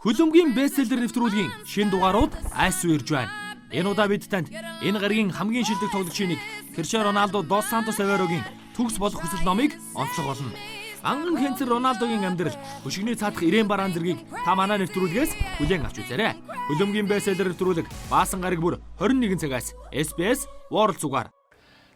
Хөлөмгийн бестселлер нэвтрүүлгийн шинэ дугаарууд айс үерж байна. Энэ удаа бид танд энэ гаригийн хамгийн шилдэг тоглогчийн нэг Cristiano Ronaldo dos Santos Aveiro-гийн төгс болох хүсэл номыг онцлог болно. Анган хэнцэр Роналдогийн амьдрал, хөшигний цаадах ирээн бараан зэргийг та манай нэвтрүүлгээс бүлээн авч үзээрэй. Хөлөмгийн бестселлер нэвтрүүлэг Баасан гараг бүр 21 цагаас SBS World Сугаар.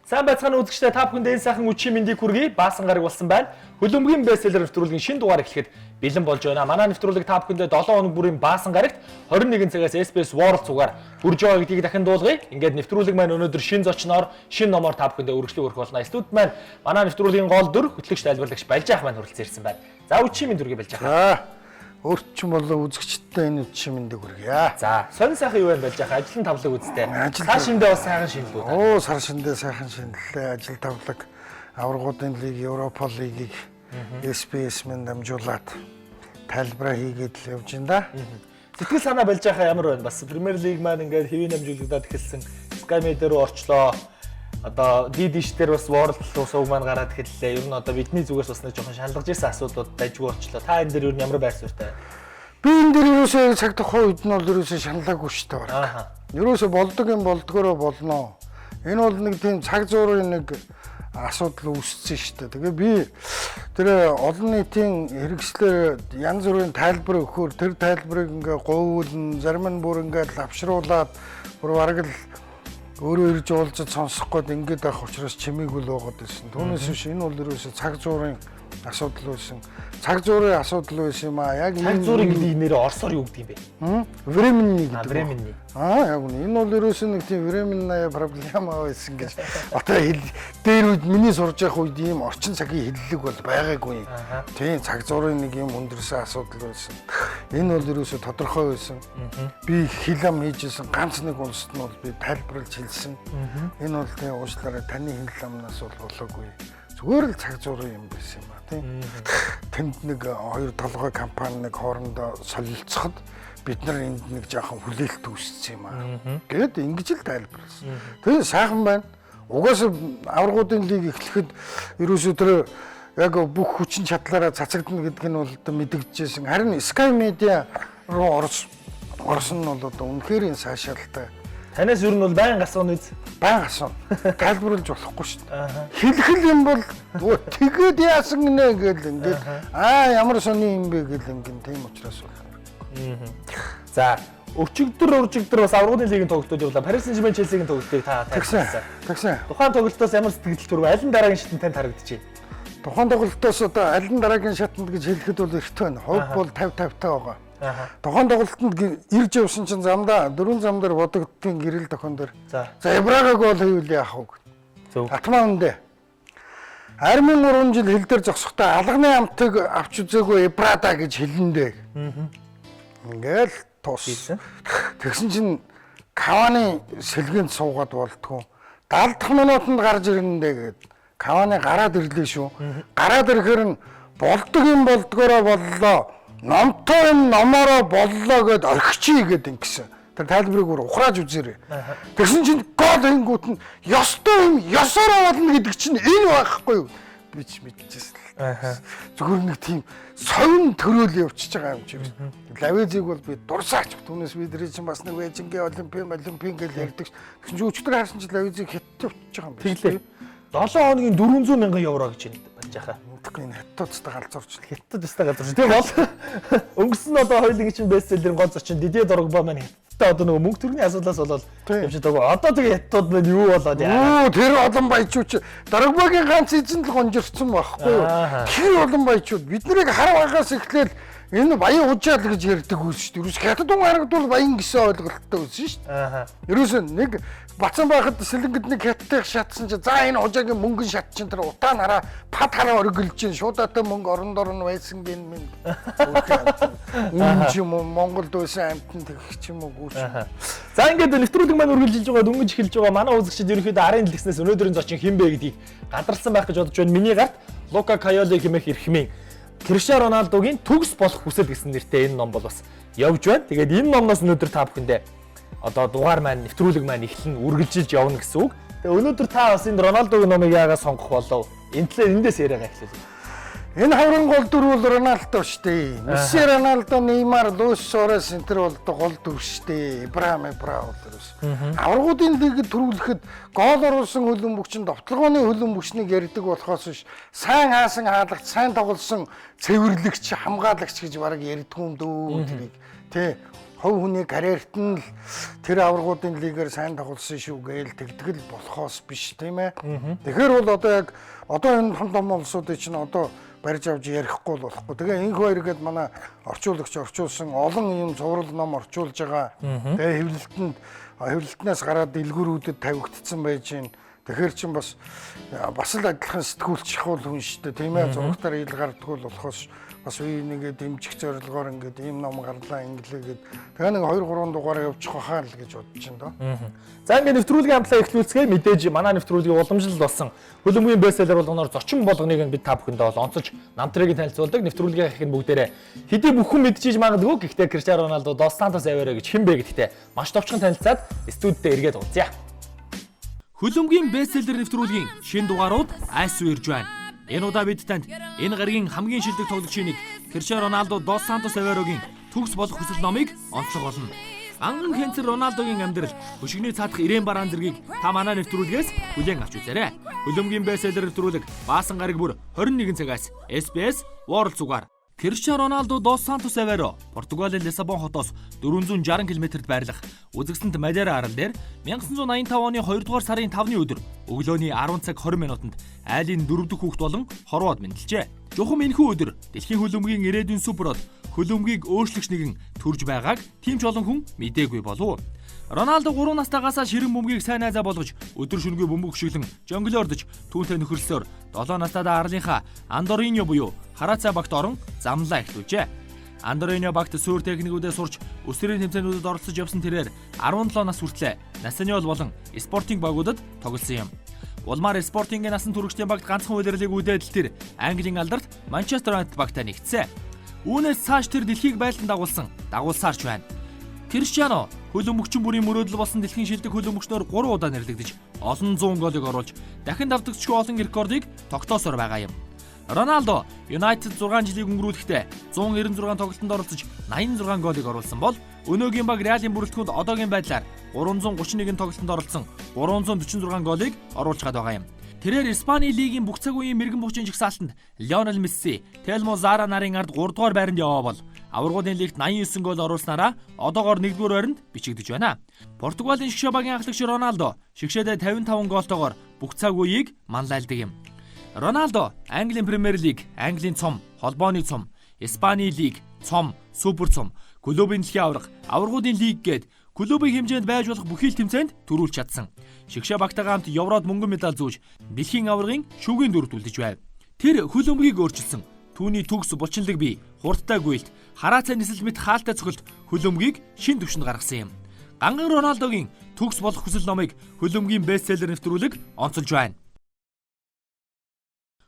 Сайн байцгаана үзэгчдээ, та бүхэнд энэ сайхан үчийн мэндийг хүргэе. Баасан гараг болсон байна. Хөлөмгийн бестселлер нэвтрүүлгийн шинэ дугаар эхлэхэд бэлэн болж байна. Манай нэвтрүүлэг та бүхэндээ 7 хоног бүрийн Баасан гарагт 21 цагаас SBS World Сугаар хүрж байгаа гэдгийг дахин дуулгая. Ингээд нэвтрүүлэг маань өнөөдөр шинэ зочноор, шинэ номоор та бүхэндээ үргэлжлүүлэх өрх болно. Студид маань манай нэвтрүүлгийн гол дүр хөтлөгч тайлбарлагч Балжаах маань хүрэлцэн ирсэн байна. За үчийн мэнд хүргэе Балжаах. Өөрчлөн болоо үзэгчдээ энэ үчийн мэндийг хүргье. За, сонин сайхан юу байна Балжаах? Ажлын тавлаг үсттэй. Сар шиндээ бас сайхан шинэлгүй. Оо, сар шиндээ сайхан шинэллээ. Ажил тавлаг, аваргуудын лиг, Европа лигийг SBS мен дамжуулаад тайлбараа хийгээд л явж байна да. Сэтгэл санаа Балжаах ямар байна? Бас Премьер лиг маань ингээд хэвийн дамжуулагдаад эхэлсэн. Sky Media руу орчлоо. Одоо DD дээр бас World сууг маань гараад эхэллээ. Ер нь одоо бидний зүгээс бас нэг жоохон шаналгаж ирсэн асуудлууд дайггүй болчлоо. Та энэ дээр ер нь ямар байр суурьтай? Би энэ дээр ерөөсөө цаг тухайн үед нь бол ерөөсөө шаналаагүй шүү дээ. Аа. Ерөөсөө болдог юм болдгороо болно. Энэ бол нэг тийм цаг зуурын нэг асуудал үүссэн шүү дээ. Тэгээ би тэр олон нийтийн хэрэгслээр янз бүрийн тайлбар өгөхөөр тэр тайлбарыг ингээ говьуулна, зарим нь бүр ингээ лавшруулад бүр бараг л өөрөө ирж уулзаж сонсох гээд ингээд авах учраас чимээг үл байгаад байсан. Түүнээс биш энэ бол ерөөсөө цаг зуурын асуудал байсан. Цаг зуурын асуудал байсан юм аа. Яг цаг зуурын гэдэг нэрээ орсоор юу гэдэг юм бэ? Временний гэдэг. Временний. Яг үнэ. Энэ бол ерөөсөө нэг тийм временная проблема байсан гэж. Одоо дээр үед миний сурж явах үед ийм орчин цагийн хиллэг бол байгаагүй. Тийм цаг зуурын нэг юм өндөрсөн асуудал байсан. Энэ бол ерөөсөө тодорхой байсан. Би хилам хийжсэн ганц нэг улсад нь бол би тайлбарлаж хэлсэн. Энэ бол тийм уучлаарай, таны хилламнаас бол болоогүй. Зүгээр л цаг зуурын юм байсан юм аа тийм. Тэнд нэг хоёр толгой компани нэг хоорондоо солилцоход бид нар энд нэг жоохон хүлээлт үүссэн юм аа. Гэт ингэж л тайлбарласан. Тэгээ сайхан байна. Угаасаа аваргуудын лиг эхлэхэд ерөөсөө тэр яг бүх хүчин чадлаараа цацагдана гэдг нь бол одоо мэдэгдэжсэн. Харин Sky Media руу орсон нь бол одоо үнэхээр энэ сайшаалтай. Танаас ер нь бол байнга асууна үз. Байнга асууна. Тайлбарлаж болохгүй шүү дээ. Хэлэх юм бол тэгээд яасан гинэ гэл ингээд ямар сони юм бэ гэл ингээд тийм учраас байна. За, уржигдэр бас аваргуудын лигийн тоглолтууд явлаа. Paris Saint-Germain Chelsea-гийн тоглолтыг та тагсан. Тухайн тоглолтоос ямар сэтгэл төрөв? Аль нь дараагийн шатнд танд харагдчихэв? Тухайн тоглолтоос одоо аль нь дараагийн шатнд гэж хэлэхэд бол эрт байна. Хувь бол 50-50 таа байгаа. Тухайн тоглолтод ирж явсан чинь замдаа дөрвөн зам дээр бодогдтын гэрэл тохион дээр. За Эбрагаг бол хийвэл яах вэ? Зөв. Атмаандэ. Армын 3 жил хил дээр зогсохдоо алганы амтыг авч үзээгүй Эбрада гэж хэлэндээ. Ингээл тус. Тэгсэн чинь Каваны сэлгэнд суугаад болтгоо. 70 дахь минутанд гарч ирэндээ гээд Каваны гараад ирлээ шүү. Гараад ирэхээр нь болдог юм болдгоороо боллоо. Номтой юм номороо боллоо гэд орхичий гэд ингэсэн. Тэр тайлбарыг бүр ухрааж үзээрэй. Тэгсэн чинь гол ингүүт нь ёстой юм ёсороо болно гэдэг чинь энэ байхгүй юу? Би ч мэдчихсэн. Зүгээр нэг тийм совин төрөөл явчихж байгаа юм чи. Лавезиг бол би дурсаач. Түүнээс бидний чинь бас нэг Бээжингийн олимпийн гэж ярьдаг. Тэгсэн чинь өчтөр харсан чинь Лавезиг хятад явчихж байгаа юм байна. Тэглээ. 7 хоногийн 400 мянган евро гэж байна. Энэ хятадтай галзуурч. Хятадтай галзуурч. Тийм бол өнгөрсөн нь одоо хоёулын чинь бестселлерийн гол зочин Дидье Дрогба маань хятадтай одоо нөгөө мөнгө төрний асуудлаас болоод явж байгаа. Одоо тэгээ хятад маань юу болоод яа. Тэр олон баячууч Дрогбагийн ганц эзэн л гонжирцсан байхгүй юу? Тэр олон баячууд бид нарыг хараагаас эхлээл энэ баян уужаал гэж ярьдаг үс шүү дээ. Ерөөс хятад хүн харагдвал баян гэсэн ойлголттой үс шүү дээ. Ерөөс нэг бацан байхад сэлэнгэд нэг хятадтай шатсан чинь за энэ хужаагийн мөнгөн шат чинь тэр утаа нараа пад хараа оргилж чинь шуудатай мөнгө орондор нь байсан гин минь. Үн ч юм уу Монголд байсан амтан тэгэх ч юм уу гүйч. За ингээд нэвтрүүлэг маань үргэлжилж байгаа дөнгөж эхэлж байгаа манай үзэгчид ерөнхийдөө арын дэлгэснээс өнөөдрийн зочин хэн бэ гэдгийг гадарсан байх гэж бодож байна. Миний гарт Лука Кайоли хэмээх эрхмийн Cristiano Ronaldo-гийн төгс болох хүсэл гэсэн нэртэй энэ ном бол бас явж байна. Тэгээд энэ номноос өнөөдөр та бүхэндээ одоо дугаар маань нэвтрүүлэг маань эхлэн үргэлжилж явна гэсэн үг. Тэгээд өнөөдөр та бас энэ Рональдогийн номыг яагаад сонгох болов? Энэ талаар эндээс яриагаа эхлүүлье. Энэ хаврын гол дүр бол Роналдо шүү дээ. Месси, Роналдо, Неймар, Луис Суарес энэ төр бол гол дүр шүү дээ. Ибрахим бол ерөөс. Аваргуудын лигэд төрүүлэхэд гол оруулсан хөлбөмбөгч нь довтлогооны хөлбөмбөгчнийг ярьдаг болохоос биш. Сайн хаасан хаалгач, сайн тоглосон цэвэрлэгч, хамгаалагч гэж бараг ярьдаг юм дөө тэрийг. Тэ хов хүний карьерт нь л тэр аваргуудын лигээр сайн тоглосон шүү гээл тэгтгэл болохоос биш тийм ээ. Тэгэхээр бол одоо энэ том улсуудыг чинь одоо барьж авч ярихгүй л болохгүй. Тэгээ энх хоёр гээд манай орчуулагч орчуулсан олон юм зураг ном орчуулж байгаа. Тэгээ хэвлэлтнээс гараад дэлгүүрүүдэд тавигдсан байж гин. Тэгэхээр чин бас л адилхан сэтгүүлч хавал хүн шүү дээ. Тийм ээ. Зурагтаар ил гардггүй л болохоос бас үеийнгээ дэмжих зорилгоор ингээд ийм ном гарлаа инглигээд тэгээ нэг 2-3 дугаар явуучих хаа л гэж бодож байна доо. За ингээд нэвтрүүлгийн хамтлаа эхлүүлцгээе. Мэдээж манай нэвтрүүлгийн уламжлал болсон хөлбөмбөгийн бестселлер болгоноор зочин болгоныг бид та бүхэндээ бол онцолж намтрыг танилцуулдаг. Нэвтрүүлгийн их нь бүгдээрээ хэдий бүхэн мэдчихэж магадгүй. Гэхдээ Криштиано Роналдо Дос Сантос Авера гэж хэн бэ гэдэгтээ маш товчхон танилцаад студидтэй эргээд уулзъя. Хөлбөмбөгийн бестселлер нэвтрүүлгийн шинэ дугаарууд айсуу ирж байна. Энэ удаа бид танд энэ гаригийн хамгийн шилдэг тоглогчийн нэг Криштиано Роналдо Дос Сантос Аверогийн төгс болох хүсэл номыг онцлог болно. Анган Хенцер Роналдогийн амьдрал хөшигний цаадах ирээн бараан зэргийг та манай нэвтрүүлгээс хүлээн авч үзээрэй. Хөлбөмбөгийн бестселлер нэвтрүүлэг Баасан гараг бүр 21 цагаас SBS World Сугаар. Криштиано Роналдо Дос Сантос Аверо Португалийн Лиссабон хотоос 460 км-т байрлах үзэгсэнт Мадейра арал дээр 1985 оны 2 дугаар сарын 5-ны өдөр өглөөний 10 цаг 20 минутанд айлын 4 дахь хүүхэд болон хорвоод мэндэлжээ. Жухам энэхүү өдөр дэлхийн хөлбөмбөгийн ирээдүйн суперод хөлбөмбөгийг өөрчлөгч нэгэн төрж байгааг тийм ч олон хүн мэдээгүй болов. Роналдо 3 настайгаас ширэн бөмбөгийг сайн найзаа болгож өдөр шөнөгүй бөмбөг хөшиглэн жонглердож түүнтэй нөхөрлөсөөр 7 настайдаа арлынхаа Андориньо буюу Харацаа багт орон замлаа эхлүүлжээ. Андориньо багт суур техникүүдээ сурч өсвөрийн тэмцээнүүдэд оролцож явсан тэрээр 17 нас хүртлээр Национал болон Спортинг багуудад тоглосон юм. Улмаар Спортингийн насан туршидын багт ганцхан удирлыг үүдэл тэр Английн алдарт Манчестер Юнайтед багтаа нэгтсэн. Үүнээс цааш тэр дэлхийг байлдан дагуулсаарч байна. Криштиано хөлбөмбөгчин бүрийн мөрөөдөл болсон дэлхийн шилдэг хөлбөмбөгчнөр 3 удаа нэрлэгдэж олон 100 голыг оруулж дахин давтагдчихгүй олон рекордыг тогтоосоор байгаа юм. Роналдо Юнайтед 6 жилийг өнгөрүүлэхдээ 196 тоглолтод оролцож 86 голыг оруулсан бол өнөөгийн баг Реалын бүрэлдэхүүнд одоогийн байдлаар 331 тоглолтод оролцсон 346 голыг оруулж гад байгаа юм. Тэрээр Испани лигийн бүх цаг үеийн мэрэгэн буучин жигсаалтанд Лионел Месси, Телмо Зара нарын ард 3 дугаар байранд яваа бол аваргуудын лигт 89 гол оруулснараа одоогоор 1-р байранд бичигдэж байна. Португалийн шгшээ багийн ахлагч Роналдо шгшээдээ 55 голтойгоор бүх цаг үеийг манлайлдаг юм. Роналдо Английн Премьер Лиг, Английн цом, холбооны цом, Испани лиг, цом, супер цом, клубын дэлхийн аварга, аваргуудын лиг гээд клубын хэмжээнд байж болох бүхий л тэмцээнд төрүүлж чадсан. Шгшээ багтайгаа хамт Еврод мөнгөн медаль зүүж дэлхийн аваргын шүүгийн дүрд үлдэж байв. Тэр хөлбөмбөгийг өөрчилсөн. Түүний төгс булчинлаг бие, хурдтай гүйлт, хараацай нисэл мэт хаалтай цохилт хөлбөмбөгийг шин түвшинд гаргасан юм. Ганган Роналдогийн төгс болох хүсэл номыг хөлбөмбөгийн бестселлер нэвтрүүлэг онцолж байна.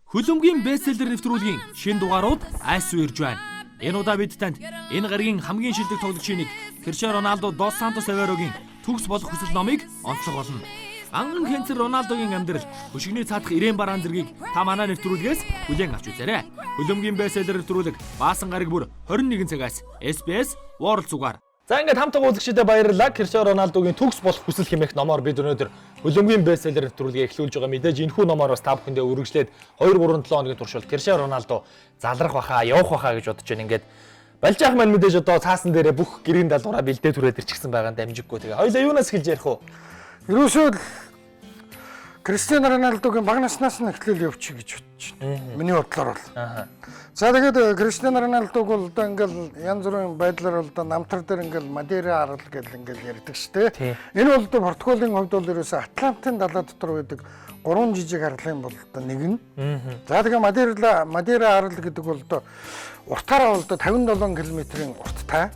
Хөлбөмбөгийн бестселлер нэвтрүүлгийн шинэ дугаарууд айсуу ирж байна. Энэ удаа бид танд энэ гаригийн хамгийн шилдэг тоглогчийн нэг Криштиано Роналдо Дос Сантос Аверогийн төгс болох хүсэл номыг онцлог болно. Анган Хенцер Роналдогийн амьдрал хөшигний цаадах ирээн бараан зэргийг та манай нэвтрүүлгээс хүлээн авч үзээрэй. Хөлбөмбөгийн бестселлер нэвтрүүлэг Баасан гараг бүр 21 цагаас SBS World Сугаар. За ингээд хамтаа үзэгчдэд баярлалаа. Криштиано Роналдогийн төгс болох хүсэл хэмээх номоор бид өнөөдөр хөлбөмбөгийн бестселлер нэвтрүүлгээ эхлүүлж байгаа. Мэдээж энэхүү номоор бас та бүхэндээ үргэлжлээд 2-3-7 хоногийн туршид Криштиано Роналдо залрах баха, явах баха гэж бодож байна. Ингээд Балж ах маань мэдээж одоо цаасан дээрээ бүх гэрийн даалгавраа бэлдээ түрээд ирчихсэн байгаа нь дамжиггүй. Тэгээ хоёлаа юунаас эхэлж ярих вэ? Ерөөсөө Криштиано Роналдогийн баг наснаас нь эхлээл явчих гэж бодож байна. Миний бодлоор бол. За тэгээд Криштиано Роналдог бол одоо ингээл янз бүрийн байдлаар бол одоо намтар дээр ингээл Мадейра арал гэл ингээл ярьдаг шүү дээ. Энэ бол одоо Португалийн хувьд бол ерөөсөө Атлантын далай дотор байдаг 3 жижиг арлын бол одоо нэг нь. За тэгээд Мадейра арал гэдэг бол одоо уртаараа бол одоо 57 км-ийн урттай.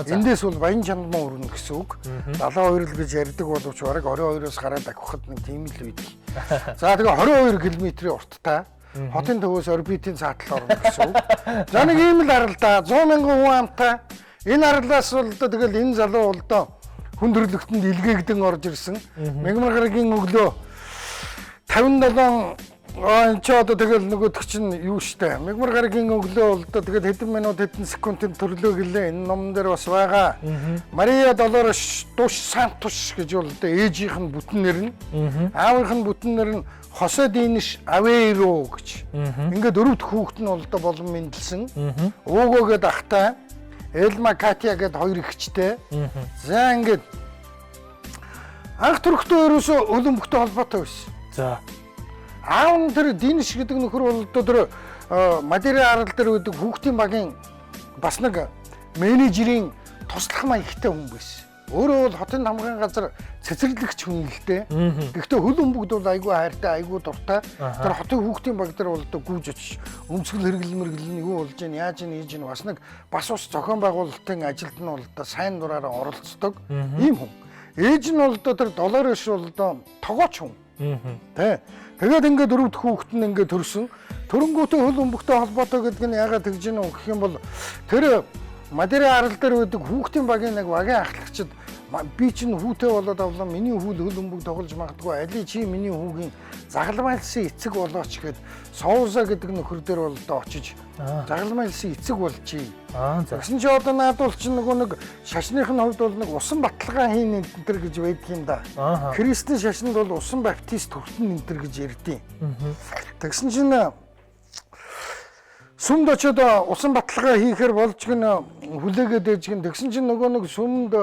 Эндээс бол баян чандмаа өрнө гэсэн үг. 72 л гэж ярьдаг боловч бараг 22-оос гараад авахд нэг тийм л үйдэг. За тэгээ 22 км-ийн урттай. Хотын төвөөс орбитийн цаатал орно гэсэн үг. За нэг ийм л арал да 100 мянган хүн амтай. Энэ арлаас бол одоо тэгэл энэ залуу бол одоо хүн төрлөختөнд илгээгдэн орж ирсэн. Мягмар гарагийн өглөө 57 энэ ч одоо тэгэл нөгөөдөг чинь юу штэ. Мегмар гарагийн өглөө бол одоо тэгэл хэдэн минут хэдэн секундын төрлөө гэлээ энэ номон дээр бас байгаа. Мария Долорес Дус Сантус гэж бол одоо ээжийнх нь бүтэннэр нь аавынх нь бүтэннэр нь Хосе Диниш Авейро гэж. Ингээд дөрөвд хүүхэд нь бол одоо болон мэндэлсэн. Уугоо гээд ахтай Элма Катя гээд хоёр ихчтэй. За ингээд анх төрөхдөө ерөөсөө өлөн бүхтэй холбоотой байсан. За. Аав нь тэр Диниш гэдэг нөхөр бол одоо тэр Мадейра арал дээр үүдэг хүүхдийн багийн бас нэг менежерийн туслах маягтай хүн байсан. Өөрөө бол хотын хамгаан газар цэцэрлэгч хүн л дээ. Гэхдээ хөл өмбөгд бол айгүй хайртай, айгүй дуртай. Тэр хотын хүүхдийн баг дээр бол одоо гүйж очиж өмсгөл хэрэглэл мэргэлэн юу болж гин, яаж ийж гин бас нэг бас ус зохион байгуулалтын ажилд нь бол одоо сайн дураараа оролцдог ийм хүн. Ээж нь бол одоо тэр Долорес бол одоо тогооч хүн. Тэ. Тэгээд ингээд дөрөвд хүүхэд нь ингээд төрсөн. Төрөнгүүтээ хөл өмбөгтэй холбоотой гэдэг нь яагаад тэгж гинэ гэх юм бол тэр Мадейра арал дээр үүдэг хүүхдийн багийн нэг багийн ахлагчид би чинь хүүтэй болоод авлаа миний хүү хөл өмбөг тоглож магадгүй али чи миний хүүгийн загалмайлсан эцэг болооч гэд Соуза гэдэг нөхөр дээр бол одоо очиж загалмайлсан эцэг болчий. Тэгсэн чи одоо наадвал чи нөгөө нэг шашныхын хувьд бол нэг усан баталгаа хийн энтер гэж байдаг юм да. Христийн шашинд бол усан баптист хүртэн энтер гэж ярьдیں۔ Тэгсэн чинь сүмд очоод усан баталгаа хийхээр болж гин хүлээгээд ээж гин тэгсэн чинь нөгөө нэг сүмд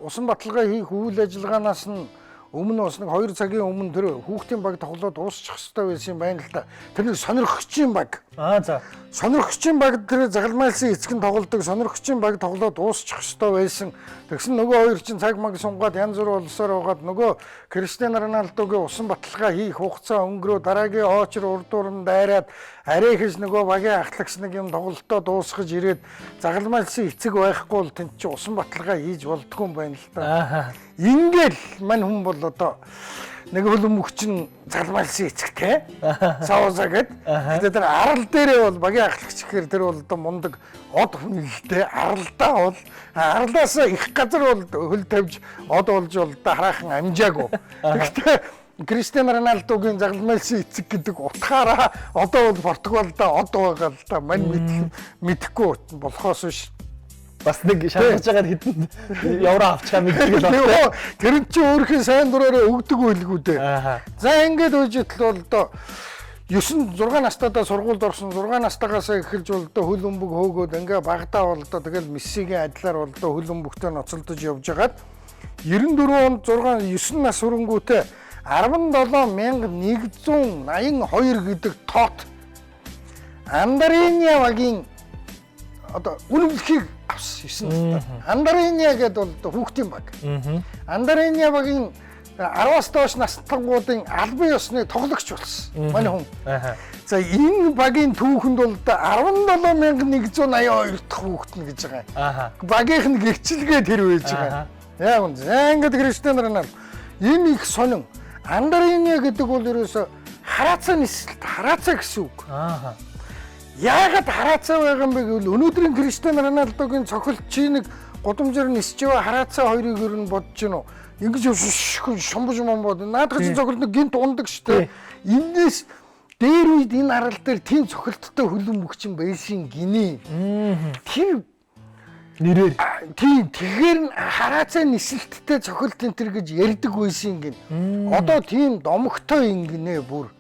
усан баталгаа хийх үйл ажиллагаанаас нь өмнө бас нэг 2 цагийн өмнө тэр хүүхдийн баг тоглоод дуусчих хэвээр байсан юм байна л да. Тэр нэг сонирхогчийн баг. За. Сонирхогчийн баг тэр загалмайлсан эцэг нь тоглодог сонирхогчийн баг тоглоод дуусчих хэвээр байсан. Тэгсэн нөгөө хоёр чинь цаг маг сунгаад янз бүр болсоор байгаад нөгөө Криштиано Роналдогийн усан баталгаа хийх хугацаа өнгөрөө дараагийн очор урдуурн дайраад арай хийж нөгөө багийн ахлагч нэг юм тоглолтоо дуусгаж ирээд загалмайлсан эцэг байхгүй бол тэнд чи усан баталгаа хийж болдгүй юм байна л да. Ингээл мань хүн бол одоо нэг хөлөмөгчин загалмайлсан эцэгтэй Соуза гэд. Тэгээд тэр арал дээрээ бол багийн ахлагч гэхээр тэр бол одоо мундаг од хүн ихтэй аралдаа бол аралаас их газар бол хөл тавьж од болж бол одоо хараахан амжаагүй. Гэхдээ Криштиано Роналдогийн загалмайлсан эцэг гэдэг утгаараа одоо бол Португалда од байгаа л да мань мэдэхгүй болохоос биш. Бас нэг шалгаж байгаа хэдэн евро авчихаа мэддэг л байна. Тэр нь чи өөрхийн сайн дураараа өгдөг байлгүй дээ. За ингээд үжитл бол одоо 6 настайдаа сургуульд орсон 6 настайгаас эхэлж бол одоо хөл өмбөг хөөгөөд ингээ багтаа бол одоо тэгэл Мессигийн адилаар бол одоо хөл өмбөгтэй ноцолдож явж хагаад 94 онд 9 нас хүрэнгүүтээ 17182 гэдэг тоот Андариня багийн одоо үнэмлэхийг авсан 9 настай. Андариня гэдэг бол одоо хүүхдийн баг. Андариня багийн 10-аас доош настайгуудын албан ёсны тоглогч болсон. Манай хүн. За энэ багийн түүхэнд бол одоо 17182 дахь хүүхэд нь гэж байгаа. Багийнх нь гэрчлэгээ тэр байж байгаа. Яг үн. За ингээд Криштиано Роналдо энэ их сонин. Андариня гэдэг бол ерөөсө хараацаа нислэлт хараацаа гэсэн үг. Яагаад хараацаа байгаа юм бэ гэвэл өнөөдрийн Криштиано Роналдогийн цохилт чи нэг гудамжаар нисэж байгаа хараацаа хоёрыг ер нь бодож гинөө. Ингэж шомбож момбод наадах чинь цохилт нэг гинт ундаг штэ. Иннээс дээр үед энэ арал дээр тийм цохилттой хөлөн мөгчин байсан гинэ. Тэр нэрээр тийм тэгэхээр хараацаа нисэлттэй цохилт энэ төр гэж ярьдаг байсан гин. Одоо тийм домогтой ингэнэ бүр.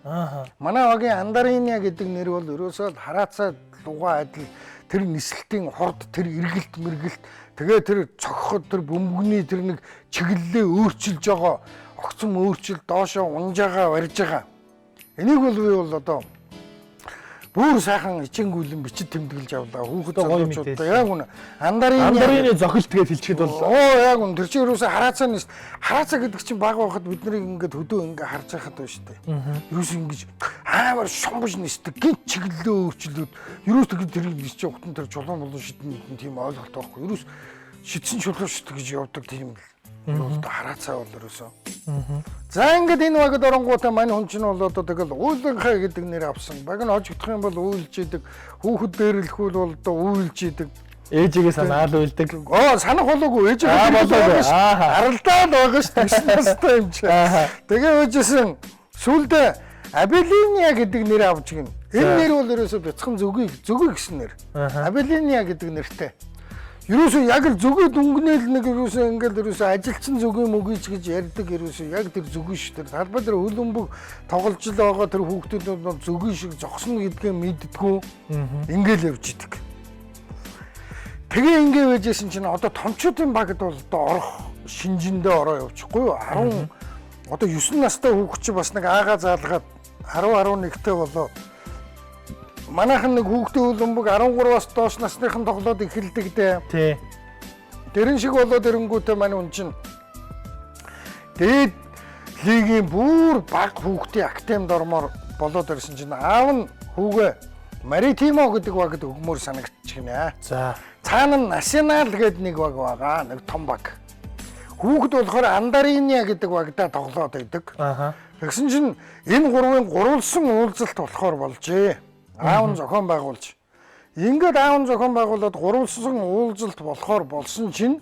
Манай багийн Андариня гэдэг нэр бол ерөөсөө хараацаа лугаа адил тэр нисэлтийн хорд тэр эргэлт мэргэлт тэгээ тэр цогход тэр бөмбөгний тэр нэг чиглэлээ өөрчилж байгаа огцом өөрчил доошоо унжаага барьж байгаа. Энийг бол би бол одоо бүр сайхан ичээнгүүлэн бичиж тэмдэглэж авлаа. Хүүхэд залуучуудаа яг үнэ Андарины зохилт гэж хэлчихэд бол яг үнэ тэр чинь ерөөсөө хараацаа гэдэг чинь баг байхад бид нарыг ингээд хөдөө ингээд харж байхад байна шүү дээ. Ерөөсөө ингэж амар шомбож нисдэг гинт чиглэлөө өөрчлөөд ерөөсөө тэр нисч явахтан тэр чулуун болон шидэн тийм ойлголт байхгүй. Ерөөс шидсэн чулуун шидэ гэж явдаг тийм л. Өөртөө хараацаа бол ерөөсөө. За ингээд энэ багт оронгуудаа мань хүн чинь бол одоо тэгэл уулынхаа гэдэг нэр авсан. Баг нь хожигдох юм бол уйлж идэг. Хүүхэд дээрлэхүүл бол одоо уйлж идэг. Ээжигээ санаал уйлдаг. Санах болоогүй ээжигээ болоогүй. Аралдаад байгаа шүү дээ. 9 настай юм чи. Тэгээ өөжсэн сүлдө Абелиния гэдэг нэр авч гин. Энэ нэр бол ерөөсө бяцхан зүгий гэсэн нэр. Абелиния гэдэг нэртэй. Ерөөсөө яг л зүгөө дүнгнээл нэг ерөөсөө ажилчин зүгийн мөгийч гэж ярьдаг ерөөсөө яг тэр зүгэн шүү дээ. Талбай дээр хөлбөмбөг тоглож л байгаа тэр хүүхдүүд бол зүгэн шиг зогсно гэдгээ мэддэггүй. Ингээл явж идэг. Тэгээ ингээ байжсэн чинь одоо томчуудын багт бол одоо орох шинжиндээ ороо явчихгүй юу? 10 одоо 9 настай хүүхэд чи бас нэг аагаа заалгаад 10-11-тэй болоо. Манайхан нэг хүүхдийн хөлбөмбөг 13-аас доош насныхан тоглоод эхэлдэг дээ. Тий. Тэрэн шиг болоод ирэнгүүтээ манай хүн чинь дээд лигийн бүр баг хүүхдийн актемд ормоор болоод ирсэн чинь аав нь хүүгээ Маритимо гэдэг багт өгмөр санагдчихнэ. За. Цаана нь Национал гэдэг нэг баг байгаа, нэг том баг. Хүүхэд болохоор Андариния гэдэг багтаа тоглоод байдаг. Тэгсэн чинь энэ гурвын гурвалсан уулзалт болохоор болжээ. Аав нь зохион байгуулж. Ингээд аав нь зохион байгуулад гурвалсан уулзалт болохоор болсон чинь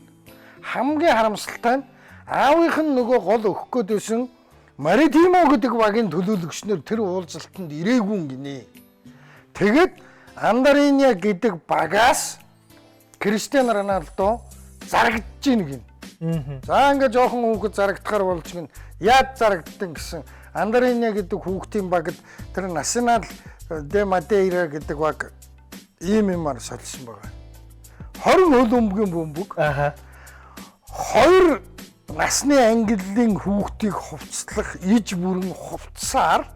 хамгийн харамсалтай нь аавынх нь нөгөө гол өгөх гээд байсан Маритимо гэдэг багийн төлөөлөгчнөр тэр уулзалтанд ирээгүй гинэ. Тэгэд Андариния гэдэг багаас Криштиано Роналдо зарагдж ийн гин. За ингээд жоохон хүүхэд зарагдахаар болж гин. Яад зарагдсан гэсэн Андариния гэдэг хүүхдийн багт тэр Национал де Мадейра гэдэг баг ийм юмар солисон байгаа. 20 хөлбөмбөгийн бөмбөг. 2 насны ангиллын хүүхдийг хувцлах иж бүрэн хувцсаар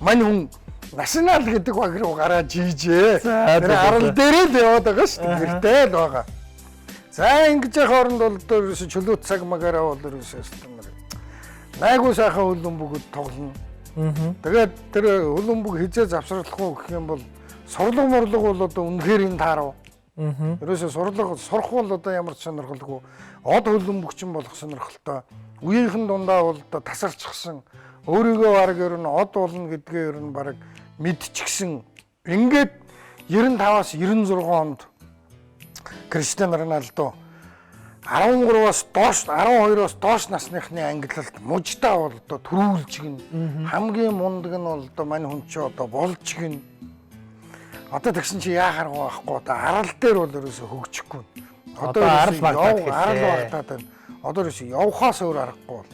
мань хүн Национал гэдэг баг руу гараад ийжээ. Тэр арал дээрээ л яваад байгаа шүү дээ. Гэртэй л байгаа. За ингэж явах оронд бол ерөөсө чөлөө цаг магаараа бол ерөөсө найгуу сайхан хөлбөмбөгөд тоглоно. Тэгээд тэр хөлбөмбөг хизээ завсарлах уу гэх юм бол сурлаг морлог бол одоо үнэхээр энэ таарав. Ерөөсө сурлаг сурах бол одоо ямар ч сонирхолгүй. Од хөлбөмбөгч юм болох сонирхолтой. Үеийнхэн дундаа бол одоо тасарчихсан. Өөрийгөө баг ер нь од болно гэдгээ ер нь баг мэдчихсэн. Ингээд 95-аас 96 онд Криштиано Роналдо 13-аас доош 12-оос доош насныхны ангиллалд мужтаа бол одоо төрүүлж гин. Хамгийн мундаг нь бол одоо мань хүн чи одоо болж гин. Одоо тэгсэн чи яахааргүй байхгүй одоо арал дээр бол ерөөсө хөгжихгүй. Одоо арал багтаад байна. Одоо ерөөсө явхаас өөр аргагүй бол.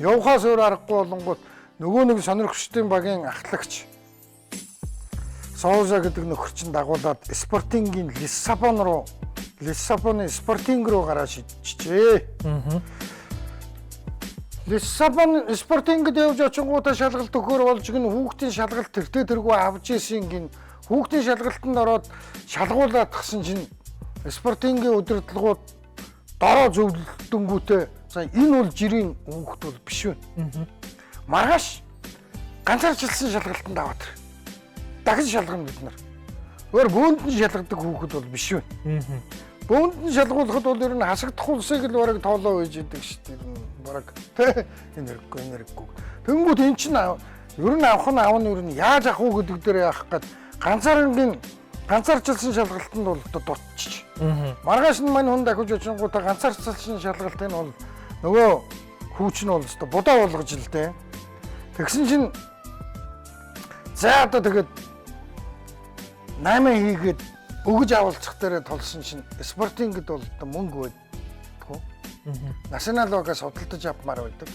Явхаас өөр аргагүй болонгууд нөгөө нэг сонирхчдын багийн ахлагч Соуза гэдэг нөхөр чинь дагуулад Спортингийн Лиссабоны Спортинг руу гараа шийдчихжээ. Лиссабон Спортингд явж очингуудаа шалгалт өгөхөр болж гин хүүхдийн шалгалт тэргүй авч ийсэн гин хүүхдийн шалгалтанд ороод шалгуулаад тгсэн чинь Спортингийн удирдлагууд дороо зөвлөлтөнгүүтээ за энэ бол жирийн хүүхд бол биш вэ. Маргааш ганцаарчлсан шалгалтанд аваад тэр. Дахин шалгана бид нар. Өөр бөөнд нь шалгадаг хүүхэд бол биш вэ. Бөөнд нь шалгуулахад бол ер нь хасагдах улсыг л бараг тоолоо үйж идэг шүү дээ. Бараг энэ хэрэггүй. Тэнгүүд эн чинь ер нь авах нь ер нь яаж авах уу гэдэг дээр яах гээд ганцаарчлсан шалгалтанд бол дутчих. Маргааш нь мань хүн дахиж очингуудаа ганцаарчлсан шалгалтын бол нөгөө хүүч нь бол өстой будаа болгож л дээ. Тэгсэн чинь за одоо тэгээд 8 хийгээд өгж авалцах дээр толсон чинь Спортингд бол мөнгө байдгүй. Национал багаас судалдаж авмаар байдаг.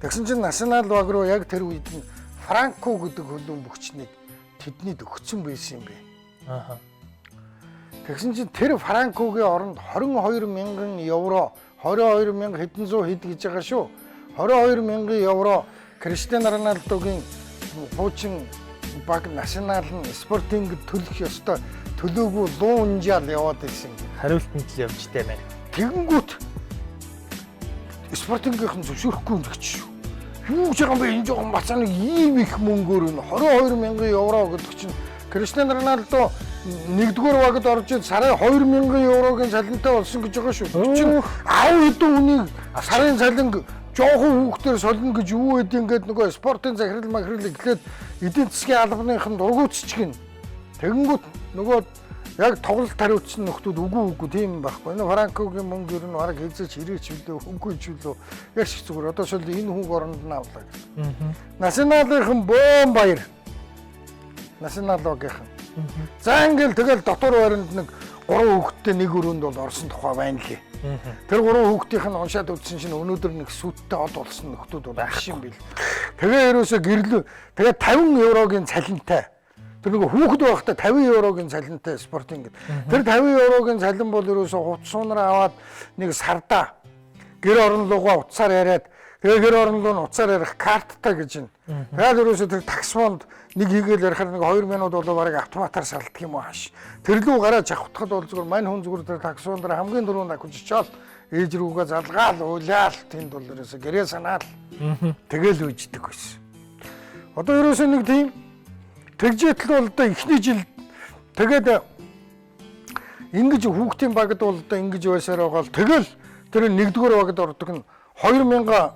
Тэгсэн чинь Национал баг руу яг тэр үед нь Франко гэдэг хөлбөмбөгчнийг тэднийд өгсөн байсан юм бэ. Тэгсэн чинь тэр Франкогийн оронд 22,000 евро, 22,000 хэдэн зуун хэд гэж байгаа шүү. 22,000 евро Криштиано Роналдогийн хуучин баг Национал нь Спортингд төлөх ёстой төлөөгүй луунжаал яваад ирсэн. Хариултанд л явж тээ байна. Тэгэнгүүт Спортингийнхэн зөвшөөрөхгүй юм гэж шүү. Юу ч юм бэ энэ жоохон бацааны ийм их мөнгөөр нь 22,000 евро гэдэг чинь Криштиано Роналдо нэгдүгээр багт орж ийн сарын 2,000 еврогийн цалинтай болсон гэж байгаа шүү. Чинь аав хэдэн үнийг сарын цалин жоохон хүүхдээр солино гэж юу гэдэг ингээд нөгөө спортын захирал эхлээд эдийн засгийн албаныхан дургуутчихгин. Тэгэнгүүт нөгөө яг тоглолт хариуцсан нөхдүүд үгүй тийм байхгүй. Энэ Франкогийн мөнгө ер нь бараг хэзээ ч ирээч үлээ үгүй ч үлээ яг шиг зүгээр. Одоо шил энэ хүүг оронд нь авлаа гэх. Националынхан бөөн баяр. Националогийнхан. За ингээл тэгэл дотор байранд нэг 3 хүүхэдтэй нэг өрөөнд бол орсон тухай байна лээ. Тэр 3 хүүхдийнх нь уншаад үзсэн чинь өнөөдөр нэг сүттэй од болсон нөхдүүд бол ах юм бил. Тэгээ ерөөсө гэрлүү. Тэгээ 50 еврогийн цалинтай. Тэр нэг хүүхэд байхдаа 50 еврогийн цалинтай спортинг гэдэг. Тэр 50 еврогийн цалин бол ерөөсө хувцсуунараа аваад нэг сардаа гэр орон руугаа уцаар яриад тэгээ гэр орон руу нь уцаар ярих карттай гэж байна. Тэгээд ерөөсө тэр такс фонд нэг хийгээл ярихаар нэг 2 минут бол бараг автоматар салдаг юм уу хаш. Тэр лүү гараад авахтахад бол зүгээр мань хүн зүгээр тэр такс фонд дээр хамгийн дөрөв ахиж очоод ээж рүүгээ залгаал уйлаал тэнд бол ерөөсө гэрээ санаал тэгэл үйждэг байсан. Одоо ерөөсө нэг тийм тэгжээтэл бол одоо эхний жил тэгээд ингэж хүүхдийн багт бол одоо ингэж байсаар байгаа л тэгэл тэр нэгдүгээр багт ордог нь 2002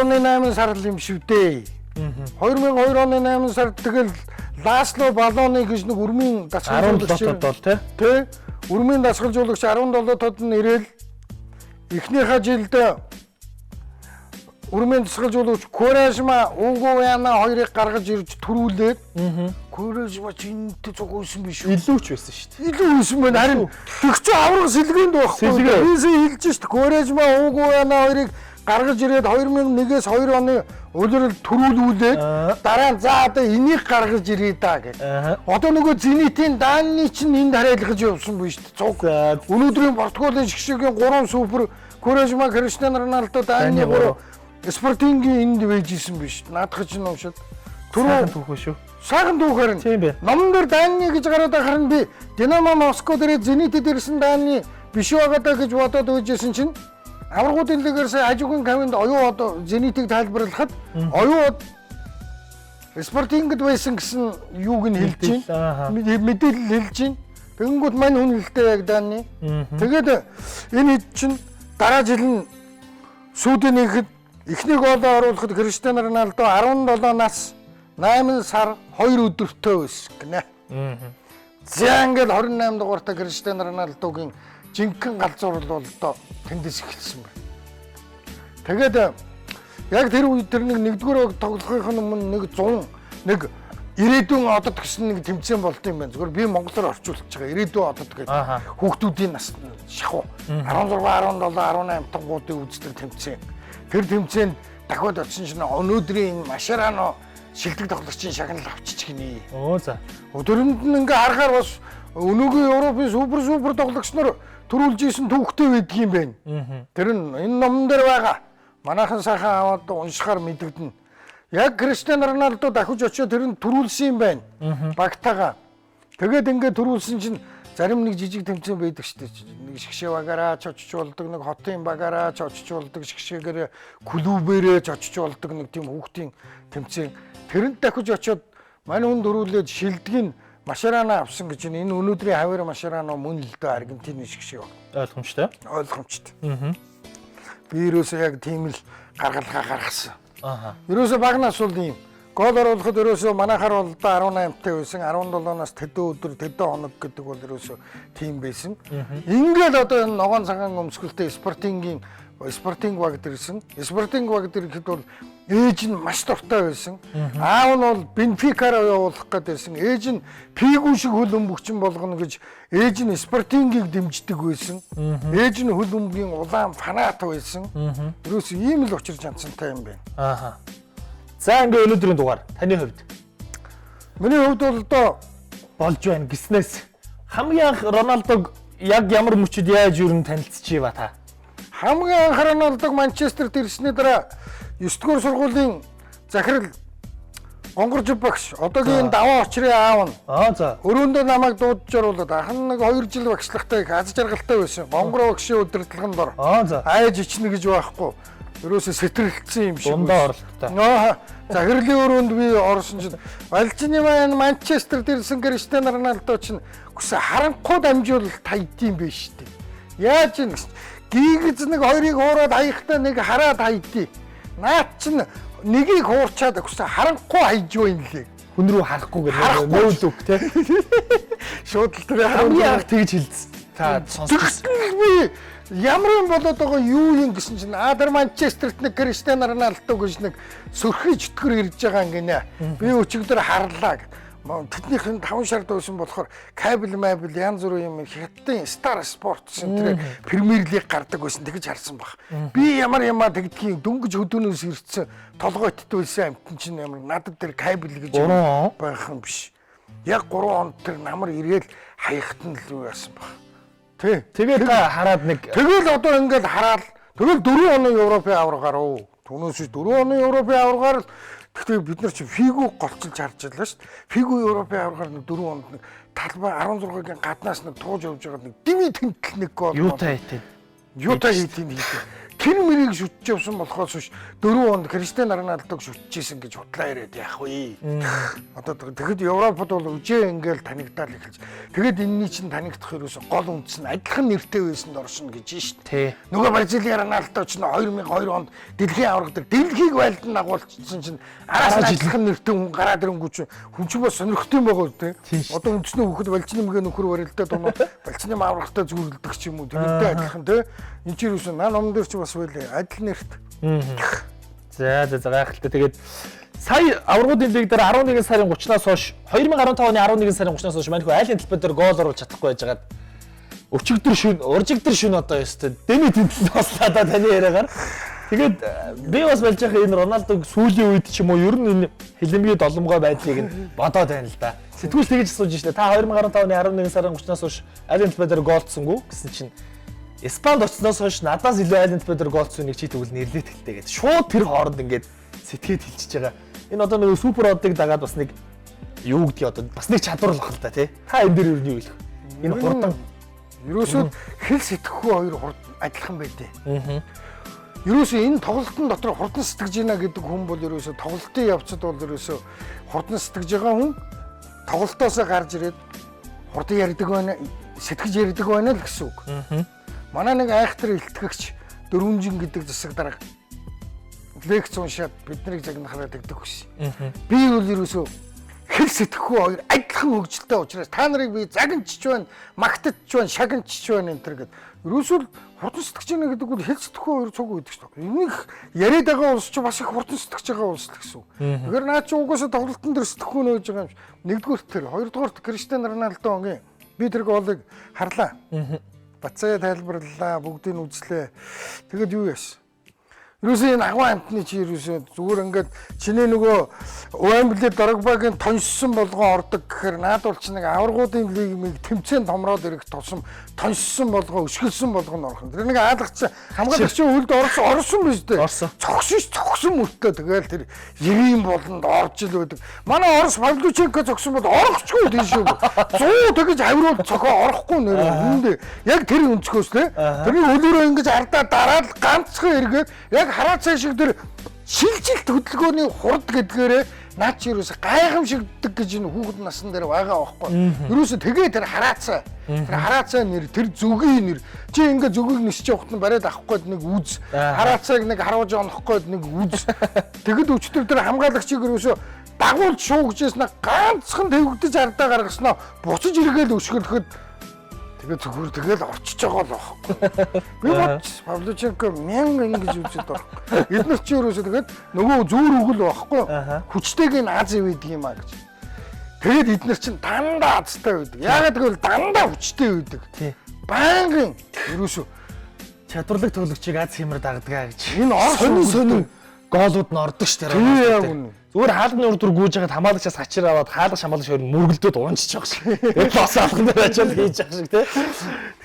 оны 8 сард юм шүү дээ. 2002 оны 8 сард тэгэл Ласло Балоны гэж нэг өрмийн дасгалжуулагч бол тий өрмийн дасгалжуулагч 17 тод нь ирээл эхнийхээ жилд өрмийн дасгалжуулагч Куражма Угуяна хоёрыг гаргаж ирж төрүүлээд Куражма чинтэй зогссон биш үү? Илүү ч байсан шүү дээ. Илүү байсан байна. Харин тэгч авраг сэлгээнд байхгүй. Бисээ хэлж шүү дээ. Куражма Угуяна хоёрыг гаргаж ирээд 2001-ээс 2 оны улирал төрүүлүүлээд дараа нь за одоо энийг гаргаж ирээ да гэх. Одоо нөгөө Зенитийн Данны чинь энд хараалгаж явсан биш үү? Өнөөдрийн Португалийн шгшгийн 3 супер Куражма, Криштиану Роналдо, Данны 3 спортингийн энд байжсэн биш. Наадах чинь уушаад Сайхан түүх шүү. Сайхан түүх харин. Тийм бэ. Номон дээр Данны гэж гараад харин би Динамо Москва дээр Зенитэд ирсэн Данны биш байгаа даа гэж бодоод үйжсэн чинь аврагуудын лигээр сая хажуугийн каминд оюу одоо Зенитийг тайлбарлахад оюу спортингд байсан гэсэн юуг нь хэлж байна. Мэдээлэл хэлж байна. Тэгэнгүүт мань хүн хэлтэй яг Данны. Тэгээд энэ хэд чинь дараа жил нь сүүдийн ихэд эхний гоолоо оруулахад Криштиану Роналдо 17 нас 8 сар 2 өдөртөө байсан гинэ. За ингээд 28 дугаартай Криштиану Роналдогийн жинхэнэ галзуур бол одоо тэндээс эхэлсэн байна. Тэгээд яг тэр үед тэр нэгдүгээр тоглохын өмнө нэг 100 нэг ирээдүйн одод гэсэн нэг тэмцээн болд юм байна. Зүгээр би монголоор орчуулж байгаа. Ирээдүйн одод гэдэг хүүхдүүдийн нас шахуу 16, 17, 18 тангуудын үздэг тэмцээн. Тэр тэмцээнд дахиад очсон чинь өнөөдрийн Машарано шилдэг тоглогчийн шагнал авчиж гинэ. Оо за. Өдөрөнд нь ингээ харахаар бас өнөөгийн Европын супер тоглогч нар төрүүлж исэн түүхтэй байдаг юм байна. Тэр нь энэ номон дээр байгаа. Манайхан сайхан аваад уншихаар мэдэгдэнэ. Яг Криштиану Роналдо дахиж очиод тэр нь төрүүлсэн юм байна. Багтаага. Тэгээд ингээ төрүүлсэн чинь зарим нэг жижиг тэмцээн байдаг шүү дээ. Нэг шгшээ багаараа ч очиж болдог, нэг хотын багаараа ч очиж болдог, шгшээгээр клубээрээ ч очиж болдог нэг тийм хүүхдийн тэмцээн. Тэрэнд дахиж очиод мань хүн төрүүлээд шилдэг нь Машарано авсан гэж энэ өнөөдрийн хавар Машарано мөн л дээ Аргентины шгшээ баг. Ойлгомжтой. Ойлгомжтой. Би ерөөсөө яг тийм л гаргалгаа гаргасан. Ерөөсөө багнаас бол ийм гол оруулахад ерөөсөө манайхаар бол 18-тай байсан 17-наас тэдэн өдөр тэдэн хоног гэдэг бол ерөөсөө тийм байсан. Ингээл одоо энэ ногоон цагаан өмсгөлтэй спортинг баг дэрсэн. Спортинг баг дэрхэд бол ээж нь маш дуртай байсан. Аав нь бол Бенфикараа явуулах гэдээсэн. Ээж нь Пигүү шиг хөл өмгөгчин болгоно гэж ээж нь спортингийг дэмждэг байсан. Ээж нь хөл өмгийн улаан фанат байсан. Ерөөсөө ийм л учир жанцантай юм байна. За ингээ өнөөдрийн дугаар таны хувьд. Миний хувьд бол одоо болж байна гэснээс хамгийн анх Роналдог яг ямар мөчөд яаж юу танилцчихъя та? Хамгийн анх Роналдог Манчестерт ирсний дараа 9-р сургуулийн захирал Гонгорж багш одоогийн даваа очрын аав нь за өрөөндөө намайг дуудаж оруулаад анхан нэг 2 жил багшлагтай аз жаргалтай байсан. Гонгор багшийн удирдлаганд ор. За айж ичнэ гэж байхгүй. Ерөөсө сэтэрэлтсэн юм шиг. Дундаа оролттой. Захирлын өрөөнд би орсон чинь Валжины маань Манчестерт ирсэн Криштиану Роналдо чинь хүсэ харанхуй дамжуулалт хайдсан биш үү? Яаж юм? Гигз нэг хоёрыг хуураад хаяхтаа нэг хараад хайдээ. Наад чинь нэгийг хуурчаад хүсэ харанхуй хайж байна лээ. хүн рүү харахгүйгээр нөөлөг тий. Шууд л тэр Хамгийн анх тэгж хэлсэн. Та сонсчихсон. би ямар юм болоод байгаа юу юм гэсэн чинь тэр Манчестерт нэг Криштиано Роналдо гэж нэг сөрхий чөтгөр ирж байгаа гинэ. Би өчигдөр харлаа гэд. Тэднийхэн 5 шар дуусан болохоор кабель янз бүрийн юм хятадын Star Sports энэ Премьер Лиг гардаг байсан тэгж харсан баг. Би ямар тэгдгийг дөнгөж хөдөөнөөс ирсэн толгойтдүүлсэн амтэн чинь ямар надад тэр кабель гэж байх юм биш. Яг 3 хонд тэр намар ирээл хаягт нь л яасан баг. Тэгээд хараад нэг тэгэл одоо ингээд хараад тэгэл 4 оны Европын аваргаар уу. Түүнээс 4 оны Европын аваргаар л гэхдээ бид нар чи фигу голцолж харж байлаа шүү дээ. Фигу Европын аваргаар нэг 4 онд нэг талбай 16-гийн гаднаас нэг тууж явж байгаа нэг дими тэмтэл нэг гол. Юутай хийтийн. Тэр мэрийг шүтж явсан болохоос биш 4 онд Криштиано Роналдог шүтчихсэн гэж худлаа яриад яах вэ? Одоо тэгэхэд Европод бол үжээ ингээл танигдаал эхэлж. Тэгэд энэний чинь танигдах ерөөсө гол үндэс нь адилхан нэртэй байсанд оршино гэж шүү дээ. Нөгөө Бразилийн Роналдо ч 2002 онд дэлхийн аварга дээр дэлхийг байлдан агуулчихсан чинь араас нь адилхан нэртэй хүн гараад ирэнгүү чинь хүн чинь бас сонирхтой юм байгаа үү? Одоо үндэсний хөхөд балчны мгээ нөхөр барилдаад оноо балчны аврагтай зүрхэлдэг ч юм уу тэгэнтэй адилхан тий. Энд чинь юусэн номон дээр ч бас байлээ адил нэрт. За гайхалтай. Тэгээд сая аврагуудын лиг дээр 11 сарын 30-наас хойш 2015 оны 11 сарын 30-наас хойш манайхуу айлын талбай дээр гол оруулж чадахгүй байжгаад уржигдэр шүн одоо ёстой. Дэми тэнцэн тослоо таны яриагаар. Тэгээд би бас болж байгаа энэ Роналдог сүүлийн үед ч юм уу ер нь энэ хилэмгийн доломгой байдлыг нь бодоод байна л да. Сэтгүүлч тэгж асууж штэ. Та 2015 оны 11 сарын 30-наас хойш айлын талбай дээр голдсонгүй гэсэн чинь Испанд очсноос хойш надаас илүү айлын талбай дээр голдсон нэг чи тэгвэл нэрлээд хэлтэй гэдэг. Шууд тэр хооронд ингээд сэтгээд хэлчихэж байгаа. Энэ одоо нэг супер одыг дагаад бас нэг юу гэдгийг одоо бас нэг чадвар л бахал та тий. Та энэ дээр юу хэлэх вэ? Энэ хурдан ерөөсөө хэл сэтгэхгүй хоёр адилхан байдیں۔ Ерөөсөө энэ тоглолтын дотор хурдан сэтгэж байна гэдэг хүн бол ерөөсөө тоглолтын явцад бол ерөөсөө хурдан сэтгэж байгаа хүн тоглолтоосоо гарч ирээд хурдан ярьдаг байна, сэтгэж ярьдаг байна л гэсэн үг. Манай нэг айхтар илтгэгч Дөрвөнжин гэдэг засаг дарга лекц уншаад биднийг загнахаараа тэгдэг байсан. Би бол ерөөсөө хэл сэтгэхгүй хоёр адилхан хөгжилтэй учраас та нарыг би загнчиж байна, магтчих байна, шагнчиж байна энэ төр гэд. Ерөөсөө хурдан сэтгэж байна гэдэг бол хэл сэтгэхгүй хоёр цуг үйдэг шүү дээ. Энийг яриад байгаа улс ч бас их хурдан сэтгэж байгаа улс л гэсэн үг. Тэгэхээр наа чи угаасаа тоглолтын дээр сэтгэхгүй нөөж байгаа юм шиг. Нэгдүгээрт тэр, хоёрдугаарт Криштиано Роналдогийн би тэр голыг харлаа. Бацаа тайлбарлалаа, бүгдийг үзлээ. Тэгэд юу яасан? Ерөөсөө энэ агуу амтны чи ерөөсөө зүгээр ингээд чиний нөгөө Уэмбли Дрогбагийн тоньссон болгон ордог гэхээр наадвал чи нэг аваргуудын лигмиг тэмцээн томроод ирэх тусам тоньссон болгоо өшгөлсөн болгоно орхон. Тэр нэг аалгач хамгаалагчийн үлд орсон биз дээ. Цогсон мөртөө тэгэл тэр 90 болонд орж ил байдаг. Манай Орос Павлюченко цогсон бол орохчгүй тийш үү. 100 тэгэж авируул цохоо орохгүй нэрээ. Хүндээ яг тэр өнцгөөс лээ. Тэрний хөлөөрөө ингэж ардаа дараад ганцхан эргээд яг хараацай шиг тэр шилжилт хөдөлгөөний хурд гэдгээрээ наад чи юусе гайхамшигддаг гэж энэ хүүхэд насн дээр байгаа байхгүй. Юусе тэгээ тэр хараацай нэр тэр зүгийн нэр чи ингээ зүгийг нисэж явахт нь бариад авах гээд нэг үз хараацайг нэг харуулж онох гээд нэг үз тэгэд өчтөр тэр хамгаалагчийг юусе дагуулж шуугчээс нэг ганцхан төвөгдөж ардаа гаргаснаа буцаж эргээл өшгөлөхөд тэгээ зүгээр тэгэл орчиж байгаа л байхгүй. Би бод Павлюченко 1000 ингэж үзээд байна. Эдгээр чи юусе тэгээд нөгөө зүүр өгөл байхгүй. Хүчтэйг нь аз ивэдэг юм а гэж. Тэгээд эдгээр чин дандаа азтай байдаг. Яагаад гэвэл дандаа хүчтэй байдаг. Байнгын юусе чадварлаг тоглогчийг аз хэмээр дагдаг гэж. Энэ сонин гоолууд нь ордог ш тэр. Зүгээр хаалганы урд гүйж хагаад хамаалагчаас хачир аваад хаалга шамаалагч хоёр мөргөлдөөд унчиж байгаа шиг. Энэ бас алхан дээр очиод хийж байгаа шиг тий.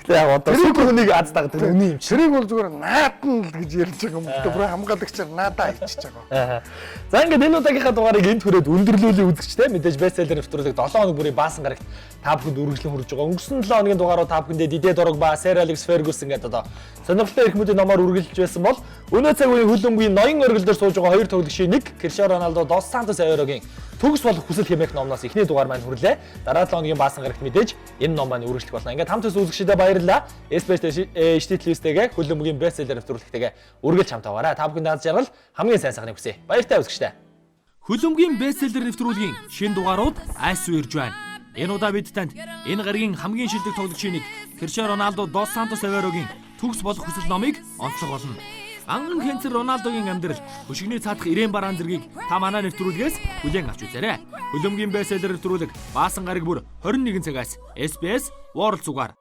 Гэтэ яг одоо супер хүнийг аз дагдаг үний юм чи. Тэрийг бол зүгээр наатан л гэж ярьж байгаа юм. Бүр хамгаалагчаар наадаа хийчихэж байгаа. За ингээд энэ удаагийнхаа дугаарыг энд хүрээд өндөрлүүлээ үзэгчтэй мэдээж бестселлер нэвтрүүлэг 7 хоног бүрийн баасан гарагт та бүхэнд үргэлжлэн хүрж байгаа. Өнгөрсөн 7 хоногийн дугааруу та бүхэндээ Дидэ Дрогба, Сэр Алекс Фергюсон гэдэг одоо сонирхолтой эрхмүүдийн номоор үргэлжилж байсан бол өнөө цаг үеийн хөлбөмбөгийн ноён оргил дээр сууж байгаа хоёр тоглогчийн нэг Криштиано Роналдо Дос Сантос Аверогийн төгс болох хүсэл хэмээх номноос эхний дугаар маань хүрлээ. Дараа 7 хоногийн баасан гарагт мэдээж энэ ном маань үргэлжлэх болно. Ингээд хамт үзэгчдээ баярлалаа. SBS HT+-тэйгээ хөлбөмбөгийн бестселлер нэвтрүүлэгтэйгээ үргэлж хамт байгаарай. Та бүхэнд аз жаргал хамгийн сайн сайхныг хүсье. Баяртай үзэгчдээ. Хөлөмгийн бестселлер нэвтрүүлгийн шинэ дугаарууд айсуу ирж байна. Энэ удаа бид танд энэ гаригийн хамгийн шилдэг тоглогчийн нэг Cristiano Ronaldo dos Santos Aveiro-гийн төгс болох хүсэл номыг онцлог болно. Анган хэнцэр Роналдогийн амьдрал, хөшигний цаадах ирээн бараан зэргийг та манай нэвтрүүлгээс хүлээн авч үзээрэй. Хөлөмгийн бестселлер нэвтрүүлэг Баасан гараг бүр 21 цагаас SBS World Сугаар